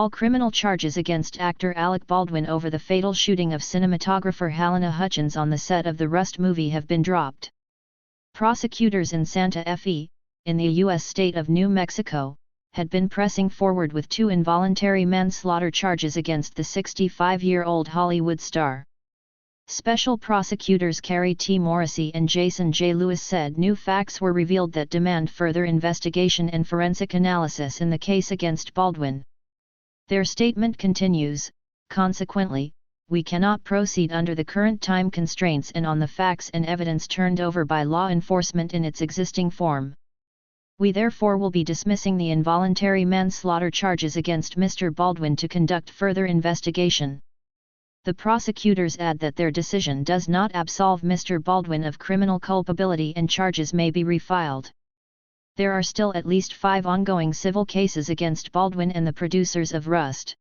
All criminal charges against actor Alec Baldwin over the fatal shooting of cinematographer Halyna Hutchins on the set of the Rust movie have been dropped. Prosecutors in Santa Fe, in the U.S. state of New Mexico, had been pressing forward with 2 involuntary manslaughter charges against the 65-year-old Hollywood star. Special prosecutors Carrie T. Morrissey and Jason J. Lewis said new facts were revealed that demand further investigation and forensic analysis in the case against Baldwin. Their statement continues, "Consequently, we cannot proceed under the current time constraints and on the facts and evidence turned over by law enforcement in its existing form. We therefore will be dismissing the involuntary manslaughter charges against Mr. Baldwin to conduct further investigation." The prosecutors add that their decision does not absolve Mr. Baldwin of criminal culpability and charges may be refiled. There are still at least 5 ongoing civil cases against Baldwin and the producers of Rust.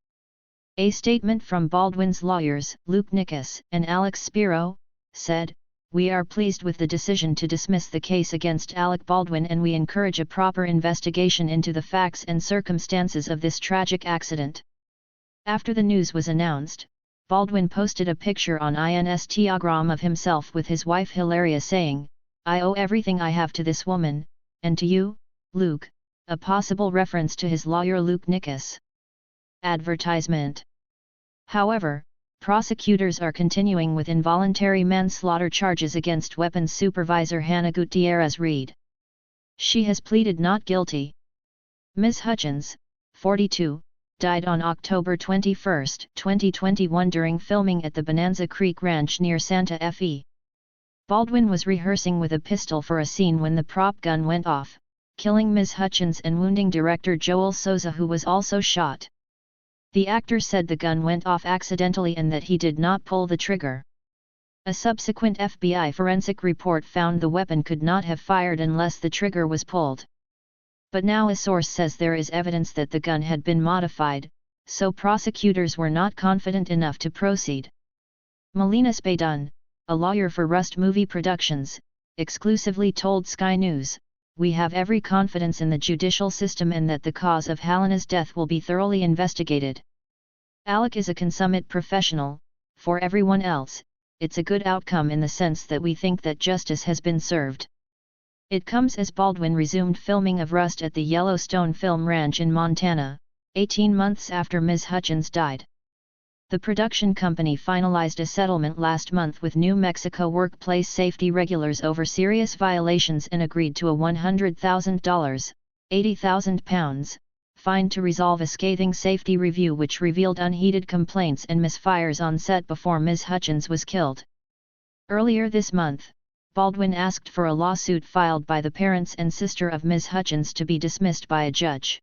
A statement from Baldwin's lawyers, Luke Nickus and Alex Spiro, said, "We are pleased with the decision to dismiss the case against Alec Baldwin and we encourage a proper investigation into the facts and circumstances of this tragic accident." After the news was announced, Baldwin posted a picture on Instagram of himself with his wife Hilaria saying, "I owe everything I have to this woman, and to you, Luke," a possible reference to his lawyer Luke Nickus. Advertisement. However, prosecutors are continuing with involuntary manslaughter charges against weapons supervisor Hannah Gutierrez Reed. She has pleaded not guilty. Ms. Hutchins, 42, died on October 21, 2021 during filming at the Bonanza Creek Ranch near Santa Fe. Baldwin was rehearsing with a pistol for a scene when the prop gun went off, killing Ms. Hutchins and wounding director Joel Souza, who was also shot. The actor said the gun went off accidentally and that he did not pull the trigger. A subsequent FBI forensic report found the weapon could not have fired unless the trigger was pulled. But now a source says there is evidence that the gun had been modified, so prosecutors were not confident enough to proceed. Melina Spadun, a lawyer for Rust Movie Productions, exclusively told Sky News, "We have every confidence in the judicial system and that the cause of Halyna's death will be thoroughly investigated. Alec is a consummate professional. For everyone else, it's a good outcome in the sense that we think that justice has been served." It comes as Baldwin resumed filming of Rust at the Yellowstone Film Ranch in Montana, 18 months after Ms. Hutchins died. The production company finalized a settlement last month with New Mexico workplace safety regulators over serious violations and agreed to a $100,000, £80,000, fine to resolve a scathing safety review which revealed unheeded complaints and misfires on set before Ms. Hutchins was killed. Earlier this month, Baldwin asked for a lawsuit filed by the parents and sister of Ms. Hutchins to be dismissed by a judge.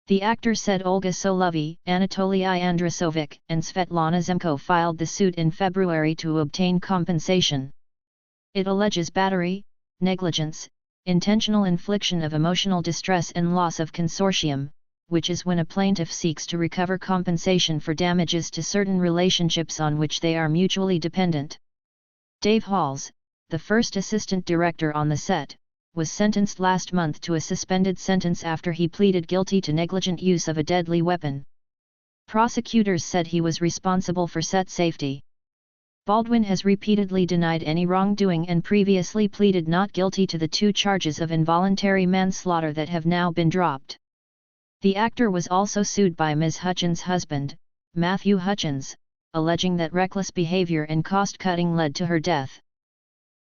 The actor said Olga Solovey, Anatoly Andrasovic, and Svetlana Zemko filed the suit in February to obtain compensation. It alleges battery, negligence, intentional infliction of emotional distress and loss of consortium, which is when a plaintiff seeks to recover compensation for damages to certain relationships on which they are mutually dependent. Dave Halls, the first assistant director on the set, was sentenced last month to a suspended sentence after he pleaded guilty to negligent use of a deadly weapon. Prosecutors said he was responsible for set safety. Baldwin has repeatedly denied any wrongdoing and previously pleaded not guilty to the 2 charges of involuntary manslaughter that have now been dropped. The actor was also sued by Ms. Hutchins' husband, Matthew Hutchins, alleging that reckless behavior and cost-cutting led to her death.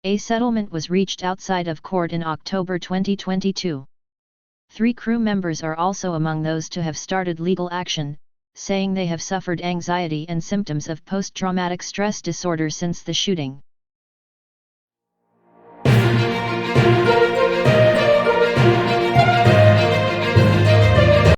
A settlement was reached outside of court in October 2022. 3 crew members are also among those to have started legal action, saying they have suffered anxiety and symptoms of post-traumatic stress disorder since the shooting.